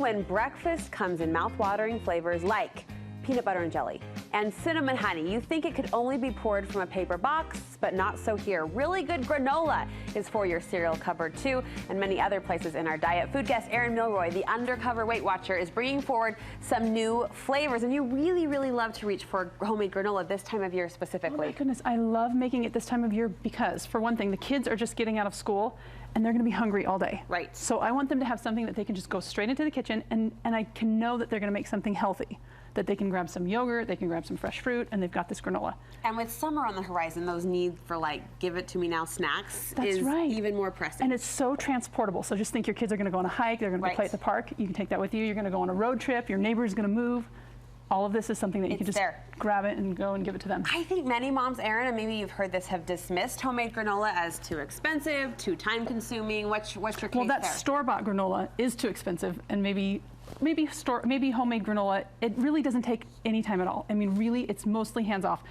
When breakfast comes in mouth-watering flavors like peanut butter and jelly and cinnamon honey, you think it could only be poured from a paper box, but not so here. Really good granola is for your cereal cupboard too, and many other places in our diet. Food guest Erin Mylroie, the undercover Weight Watcher, is bringing forward some new flavors, and you really, really love to reach for homemade granola this time of year specifically. Oh my goodness, I love making it this time of year because, for one thing, the kids are just getting out of school and they're going to be hungry all day. Right. So I want them to have something that they can just go straight into the kitchen, and I can know that they're going to make something healthy. That they can grab some yogurt, they can grab some fresh fruit, and they've got this granola. And with summer on the horizon, those need for like give it to me now snacks That's is right. even more pressing. And it's so transportable. So just think your kids are going to go on a hike, they're going to play at the park. You can take that with you. You're going to go on a road trip. Your neighbor's going to move. All of this is something that you can just grab it and go and give it to them. I think many moms, Erin, and maybe you've heard this, have dismissed homemade granola as too expensive, too time-consuming. What's your case there? Well, that store-bought granola is too expensive, and maybe homemade granola, it really doesn't take any time at all. I mean, really, it's mostly hands-off.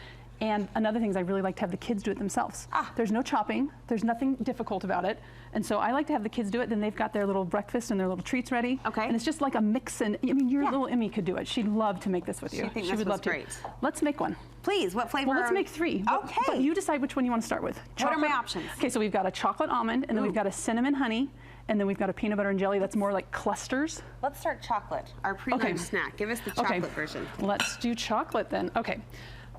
And another thing is I really like to have the kids do it themselves. There's no chopping, there's nothing difficult about it. And so I like to have the kids do it, then they've got their little breakfast and their little treats ready. Okay. And it's just like a mix, and I mean, your little Emmy could do it. She'd love to make this with you. She would love to. Let's make one. Please, what flavor? Well, let's make 3. Okay. But you decide which one you want to start with. What are my options? Okay, so we've got a chocolate almond, and then we've got a cinnamon honey, and then we've got a peanut butter and jelly that's more like clusters. Let's start chocolate, our pre-lunch snack. Give us the chocolate version. Let's do chocolate then. Okay.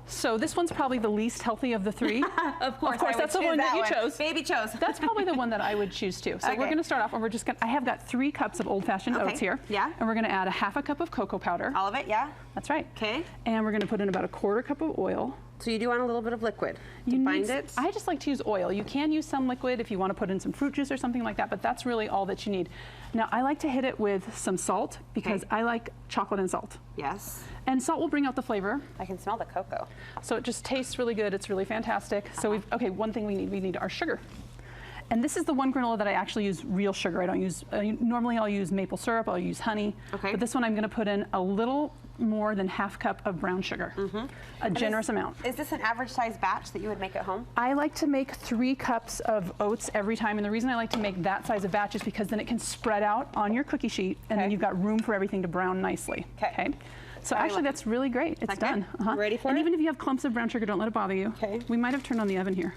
So this one's probably the least healthy of the 3. Of course, that's the one that you chose. Baby chose. That's probably the one that I would choose too. So we're going to start off, and we're just going to, I have got 3 cups of old-fashioned oats here. Yeah. And we're going to add a ½ cup of cocoa powder. All of it, yeah? That's right. Okay. And we're going to put in about a ¼ cup of oil. So you do want a little bit of liquid to bind it? I just like to use oil. You can use some liquid if you want to put in some fruit juice or something like that, but that's really all that you need. Now, I like to hit it with some salt because I like chocolate and salt. Yes. And salt will bring out the flavor. I can smell the cocoa. So it just tastes really good. It's really fantastic. So one thing we need our sugar. And this is the one granola that I actually use real sugar. I don't use, normally I'll use maple syrup, I'll use honey. But this one I'm going to put in a little more than ½ cup of brown sugar. A generous amount. Is this an average size batch that you would make at home? I like to make 3 cups of oats every time, and the reason I like to make that size of batch is because then it can spread out on your cookie sheet, and then you've got room for everything to brown nicely. Okay. So actually that's really great. It's done. Ready for it? And even if you have clumps of brown sugar, don't let it bother you. We might have turned on the oven here.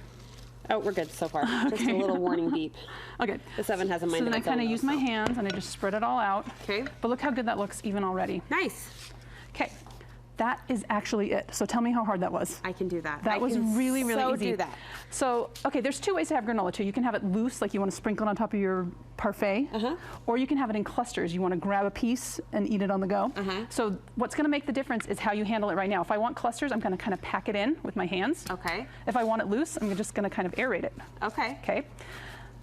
Oh, we're good so far. Just a little warning beep. Okay. This oven has a mind of its own. So then I kind of use my hands and I just spread it all out. Okay. But look how good that looks even already. Nice. Okay. That is actually it. So tell me how hard that was. I can do that. That was really, really easy. Do that. So, okay, there's 2 ways to have granola too. You can have it loose, like you want to sprinkle it on top of your parfait, or you can have it in clusters. You want to grab a piece and eat it on the go. So what's going to make the difference is how you handle it right now. If I want clusters, I'm going to kind of pack it in with my hands. Okay. If I want it loose, I'm just going to kind of aerate it. Okay. Okay.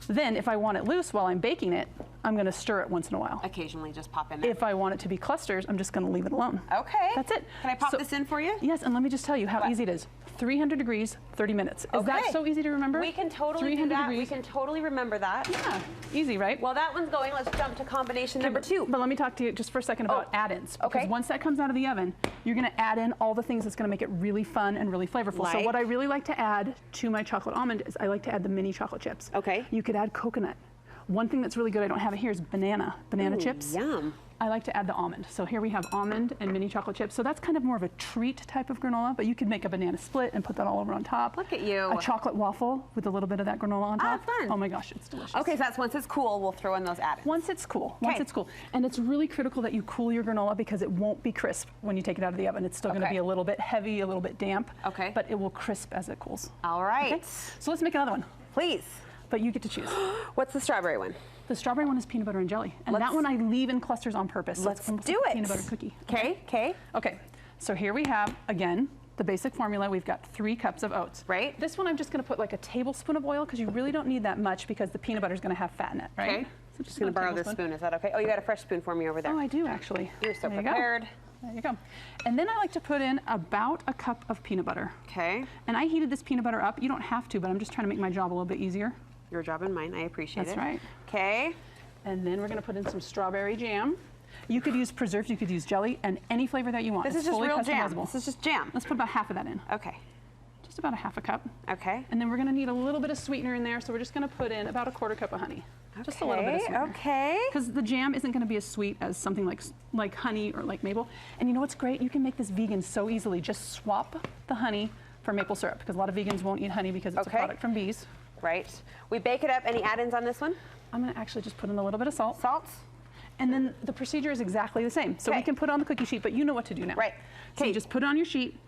Then if I want it loose while I'm baking it, I'm going to stir it once in a while. Occasionally just pop in there. If I want it to be clusters, I'm just going to leave it alone. Okay. That's it. Can I pop this in for you? Yes, and let me just tell you how easy it is. 300 degrees, 30 minutes. Is that so easy to remember? We can totally do that. We can totally remember that. Yeah, easy, right? Well, that one's going. Let's jump to combination number 2. But let me talk to you just for a second about add-ins. Because once that comes out of the oven, you're going to add in all the things that's going to make it really fun and really flavorful. So what I really like to add to my chocolate almond is I like to add the mini chocolate chips. Okay. You could add coconut. One thing that's really good, I don't have it here, is banana chips. Yum. I like to add the almond. So here we have almond and mini chocolate chips. So that's kind of more of a treat type of granola, but you could make a banana split and put that all over on top. Look at you. A chocolate waffle with a little bit of that granola on top. Fun. Oh my gosh, it's delicious. Okay, so that's once it's cool, we'll throw in those add-ins. Once it's cool. Once it's cool. And it's really critical that you cool your granola because it won't be crisp when you take it out of the oven. It's still going to be a little bit heavy, a little bit damp. Okay. But it will crisp as it cools. All right. Okay? So let's make another one. Please. But you get to choose. What's the strawberry one? The strawberry one is peanut butter and jelly. And that one I leave in clusters on purpose. So Let's do it. Peanut butter cookie. Okay, okay. Okay, so here we have, again, the basic formula. We've got 3 cups of oats. Right. This one I'm just going to put like a tablespoon of oil because you really don't need that much because the peanut butter is going to have fat in it, right? Okay. So just going to borrow this spoon. Is that okay? Oh, you got a fresh spoon for me over there. Oh, I do actually. You're so prepared. There you go. And then I like to put in about a cup of peanut butter. Okay. And I heated this peanut butter up. You don't have to, but I'm just trying to make my job a little bit easier. Your job and mine. I appreciate it. That's right. Okay. And then we're going to put in some strawberry jam. You could use preserves, you could use jelly, and any flavor that you want. This is just real jam. This is just jam. Let's put about half of that in. Okay. Just about a ½ cup. Okay. And then we're going to need a little bit of sweetener in there, so we're just going to put in about a ¼ cup of honey. Just a little bit of sweetener. Okay. Because the jam isn't going to be as sweet as something like honey or like maple. And you know what's great? You can make this vegan so easily. Just swap the honey for maple syrup, because a lot of vegans won't eat honey because it's a product from bees. Right. We bake it up. Any add-ins on this one? I'm going to actually just put in a little bit of salt. Salt. And then the procedure is exactly the same. So we can put it on the cookie sheet, but you know what to do now. Right. So you just put it on your sheet.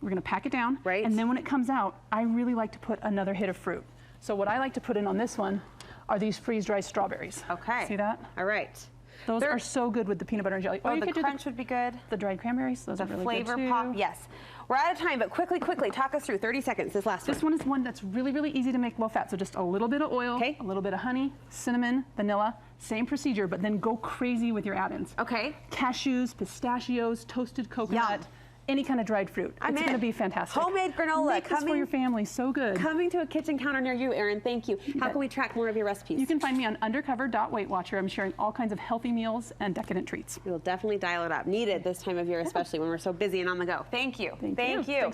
We're going to pack it down. Right. And then when it comes out, I really like to put another hit of fruit. So what I like to put in on this one are these freeze-dried strawberries. Okay. See that? All right. Those are so good with the peanut butter and jelly. Oh, the crunch would be good. The dried cranberries, those are really good too. The flavor pop, yes. We're out of time, but quickly, talk us through 30 seconds, this last one. This one is one that's really, really easy to make low fat. So just a little bit of oil, a little bit of honey, cinnamon, vanilla, same procedure, but then go crazy with your add-ins. Okay. Cashews, pistachios, toasted coconut. Any kind of dried fruit. It's going to be fantastic. Homemade granola. Make this for your family. So good. Coming to a kitchen counter near you, Erin. Thank you. How can we track more of your recipes? You can find me on undercover.weightwatcher. I'm sharing all kinds of healthy meals and decadent treats. We will definitely dial it up. Needed this time of year, especially when we're so busy and on the go. Thank you. Thank you.